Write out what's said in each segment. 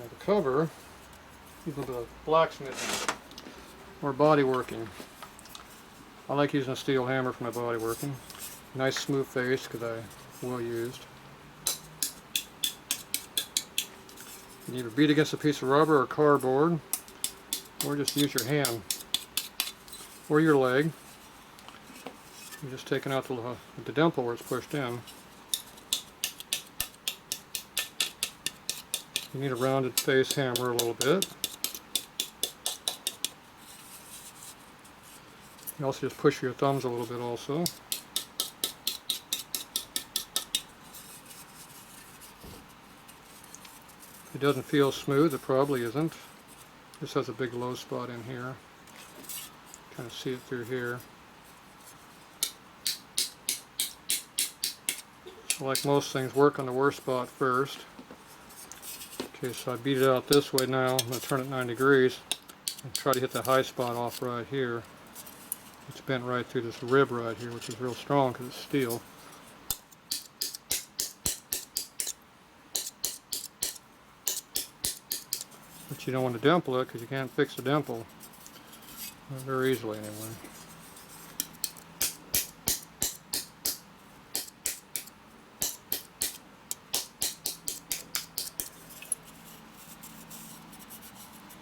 the cover, use a little bit of blacksmithing or body working. I like using a steel hammer for my body working. Nice smooth face because I well used. You can either beat against a piece of rubber or cardboard, or just use your hand or your leg. You're just taking out the dimple where it's pushed in. You need a rounded face hammer a little bit. You also just push your thumbs a little bit also. If it doesn't feel smooth, it probably isn't. This has a big low spot in here. Kind of see it through here. So like most things, work on the worst spot first. Okay, so I beat it out this way now. I'm going to turn it 9 degrees and try to hit the high spot off right here. It's bent right through this rib right here, which is real strong because it's steel. But you don't want to dimple it because you can't fix the dimple. Not very easily anyway.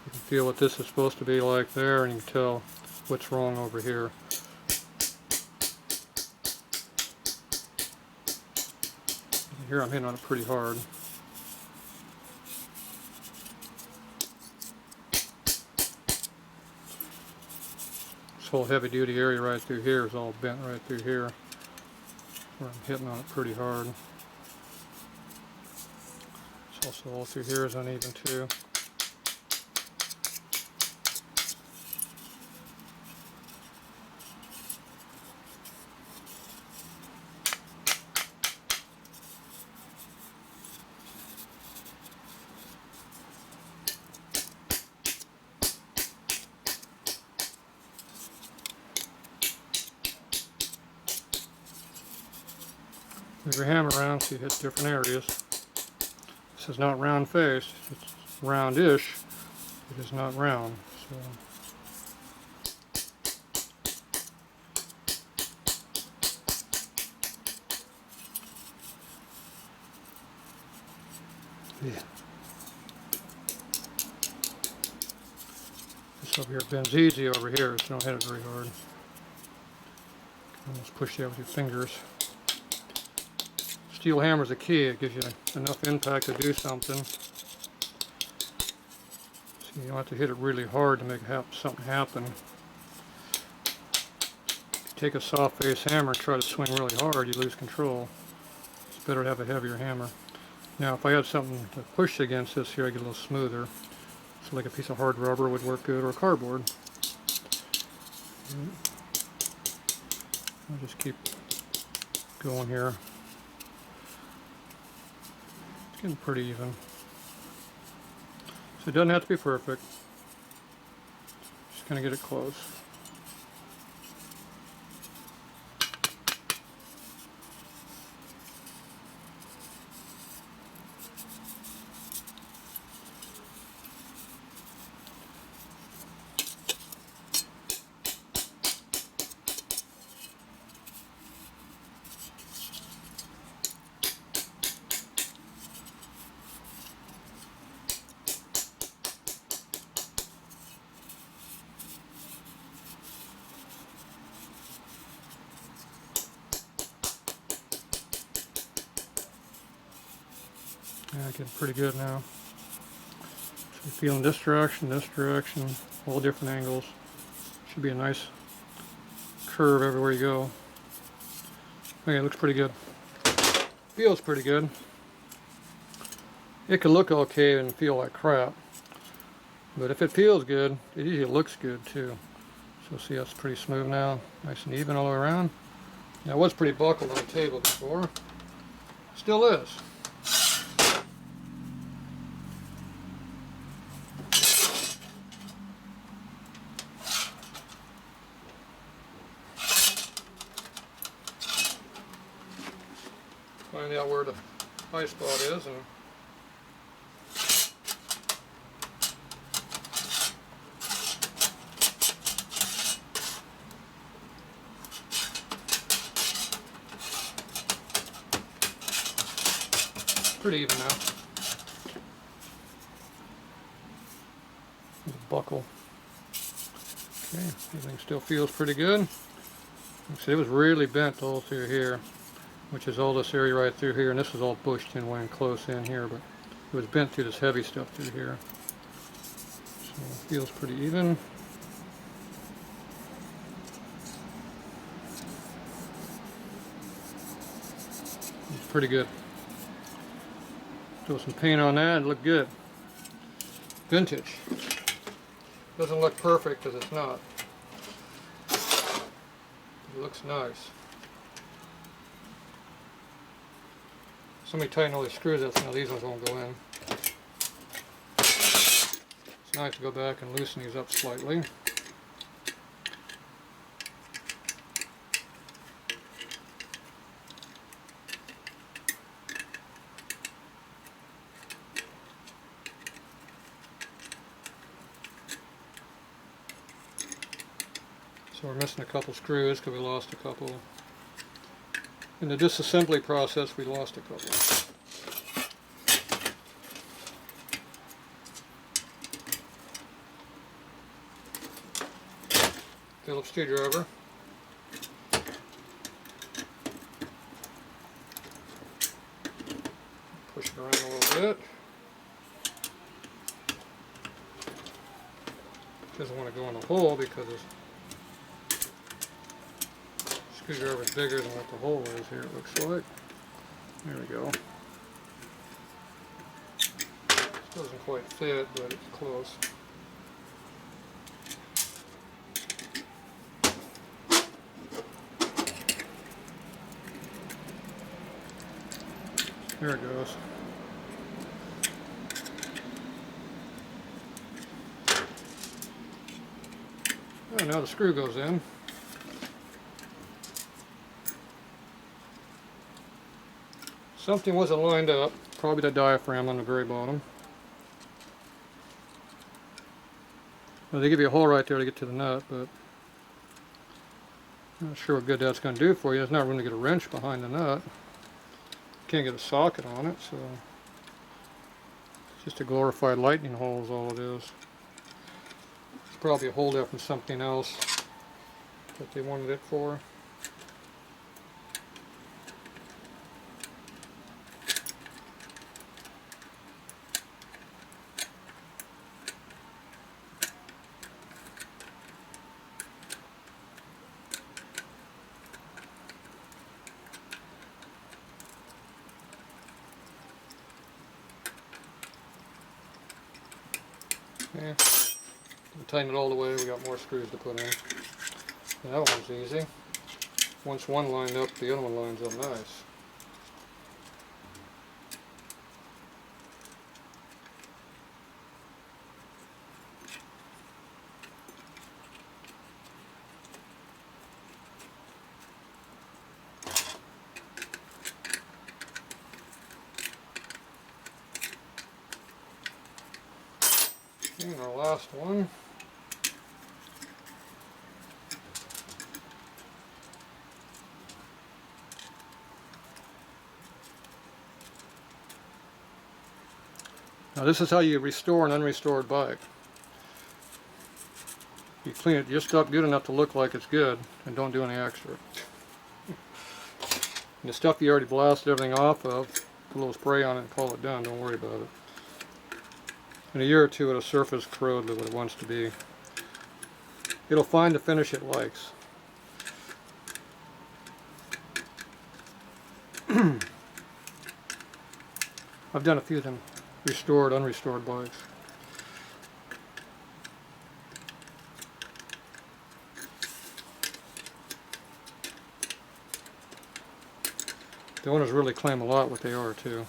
You can feel what this is supposed to be like there, and you can tell what's wrong over here. Here I'm hitting on it pretty hard. This whole heavy duty area right through here is all bent right through here, where I'm hitting on it pretty hard. It's also all through here is uneven too. Move your hammer around so you hit different areas. This is not round face, it's roundish. It is not round. So. Yeah. This over here bends easy over here, so don't hit it very hard. Almost push it out with your fingers. Steel hammer is the key. It gives you enough impact to do something. So you don't have to hit it really hard to make something happen. If you take a soft face hammer and try to swing really hard, you lose control. It's better to have a heavier hammer. Now if I had something to push against this here, I get a little smoother. So like a piece of hard rubber would work good, or cardboard. I'll just keep going here. Getting pretty even. So it doesn't have to be perfect. Just gonna get it close. Yeah, getting pretty good now. So you're feeling this direction, all different angles. Should be a nice curve everywhere you go. Okay, it looks pretty good. Feels pretty good. It can look okay and feel like crap, but if it feels good, it usually looks good too. So see, that's pretty smooth now, nice and even all the way around. Now it was pretty buckled on the table before. Still is. Find out where the high spot is, and pretty even now. The buckle. Okay, everything still feels pretty good. See, it was really bent all through here, which is all this area right through here, and this is all bushed in way and close in here, but it was bent through this heavy stuff through here. So it feels pretty even. It's pretty good. Throw some paint on that, it looked good. Vintage. Doesn't look perfect because it's not. It looks nice. Somebody tighten all these screws up so now these ones won't go in. It's nice to go back and loosen these up slightly. So we're missing a couple screws because we lost a couple. In the disassembly process, we lost a couple. Phillips screwdriver. Push it around a little bit. Doesn't want to go in the hole because it's screwdriver is bigger than what the hole is here, it looks like. There we go. This doesn't quite fit, but it's close. There it goes. Oh, now the screw goes in. Something wasn't lined up, probably the diaphragm on the very bottom. Well, they give you a hole right there to get to the nut, but I'm not sure what good that's going to do for you. There's not room to get a wrench behind the nut. Can't get a socket on it, so it's just a glorified lightning hole is all it is. It's probably a holdout from something else that they wanted it for. Okay, tighten it all the way, we got more screws to put in. And that one's easy. Once one lined up, the other one lines up nice. And our last one. Now this is how you restore an unrestored bike. You clean it just up good enough to look like it's good and don't do any extra. And the stuff you already blasted everything off of, put a little spray on it and call it done, don't worry about it. In a year or two it'll surface corrode with what it wants to be. It'll find the finish it likes. I've done a few of them restored, unrestored bikes. The owners really claim a lot what they are too.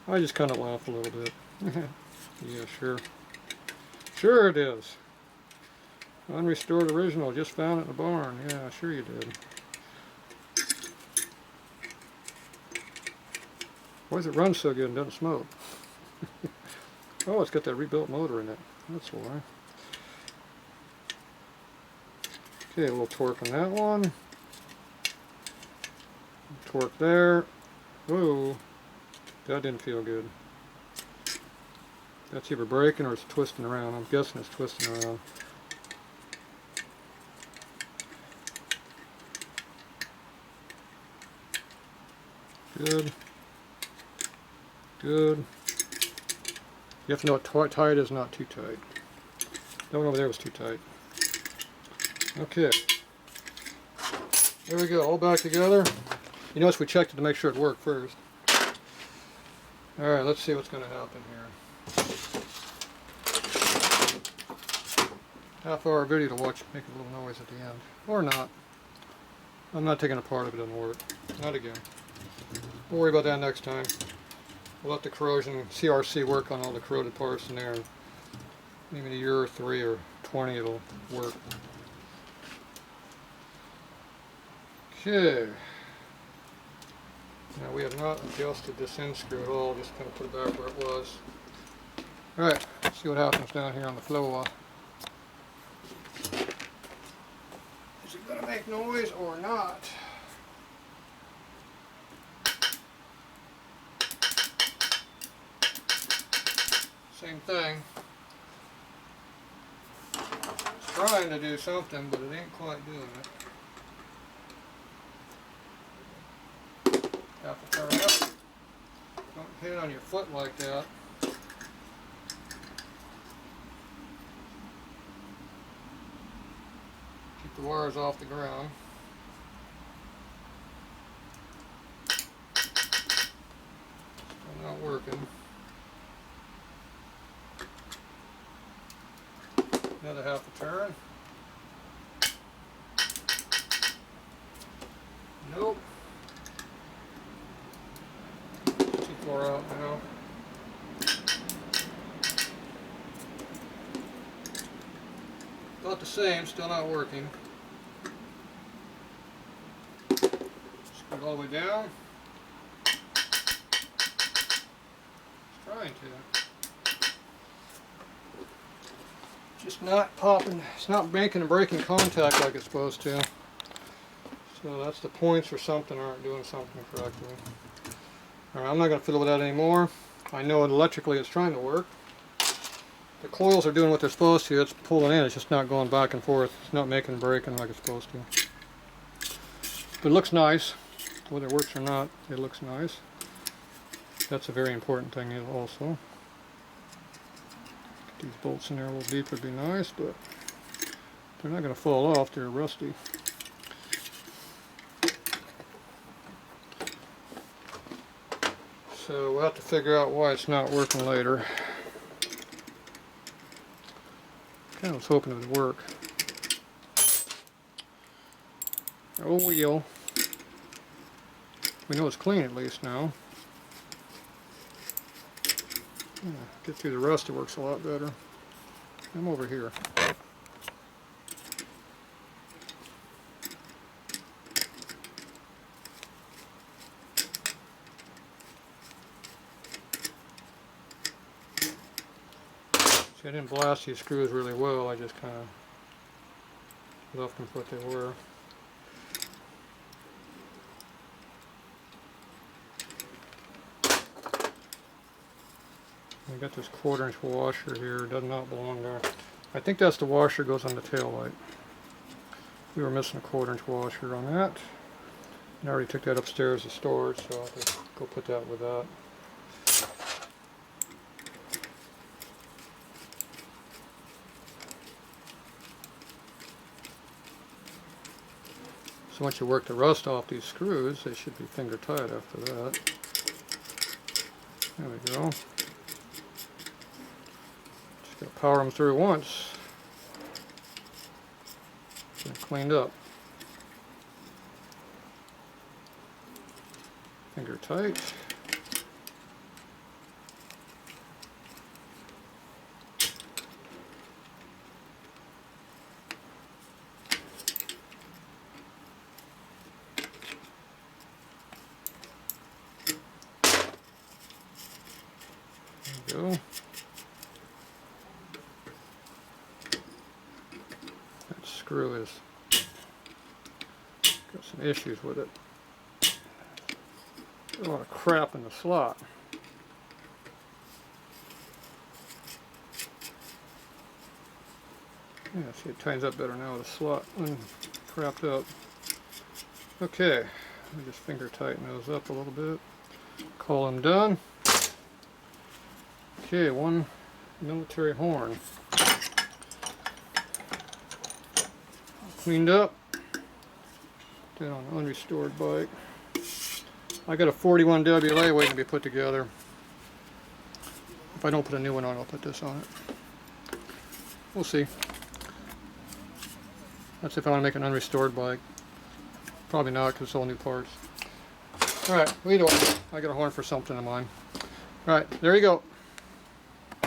I just kind of laugh a little bit. Yeah, sure. Sure it is. Unrestored original, just found it in the barn. Yeah, sure you did. Why does it run so good and doesn't smoke? Oh, it's got that rebuilt motor in it. That's why. Okay, a little torque on that one. Torque there. Whoa, that didn't feel good. That's either breaking or it's twisting around. I'm guessing it's twisting around. Good. Good. You have to know what tight is, not too tight. That one over there was too tight. Okay. There we go, all back together. You notice we checked it to make sure it worked first. Alright, let's see what's going to happen here. Half-hour video to watch, make a little noise at the end. Or not. I'm not taking it apart if it doesn't work. Not again. We'll worry about that next time. We'll let the corrosion CRC work on all the corroded parts in there. Maybe in a year or 3 or 20 it'll work. Okay. Now we have not adjusted this end screw at all, just kind of put it back where it was. Alright, let's see what happens down here on the floor. Is it going to make noise or not? Same thing. It's trying to do something, but it ain't quite doing it. Have to turn up. Don't hit it on your foot like that. Keep the wires off the ground. Still not working. Another half a turn. Nope. Too far out now. About the same, still not working. Screw it all the way down. It's trying to. Just not popping, it's not making and breaking contact like it's supposed to. So that's the points or something aren't doing something correctly. Alright, I'm not going to fiddle with that anymore. I know electrically it's trying to work. The coils are doing what they're supposed to, it's pulling in, it's just not going back and forth. It's not making and breaking like it's supposed to. But it looks nice. Whether it works or not, it looks nice. That's a very important thing also. These bolts in there a little deeper would be nice, but they're not going to fall off, they're rusty. So we'll have to figure out why it's not working later. Kind of was hoping it would work. Oh well. We know it's clean at least now. Yeah, get through the rust, it works a lot better. I'm over here. See, I didn't blast these screws really well, I just kind of left them for what they were. I got this 1/4 inch washer here, does not belong there. I think that's the washer that goes on the tail light. We were missing a 1/4 inch washer on that. And I already took that upstairs to storage, so I'll have to go put that with that. So once you work the rust off these screws, they should be finger tight after that. There we go. Just got to power them through once. Get it cleaned up. Finger tight. There we go. That screw is got some issues with it. A lot of crap in the slot. Yeah, see, it tightens up better now with the slot crapped up. Okay, let me just finger tighten those up a little bit. Call them done. Okay, one military horn. Cleaned up. Did on an unrestored bike. I got a 41 WLA waiting to be put together. If I don't put a new one on, I'll put this on it. We'll see. That's if I want to make an unrestored bike. Probably not, because it's all new parts. Alright, either way, I got a horn for something of mine. Alright, there you go.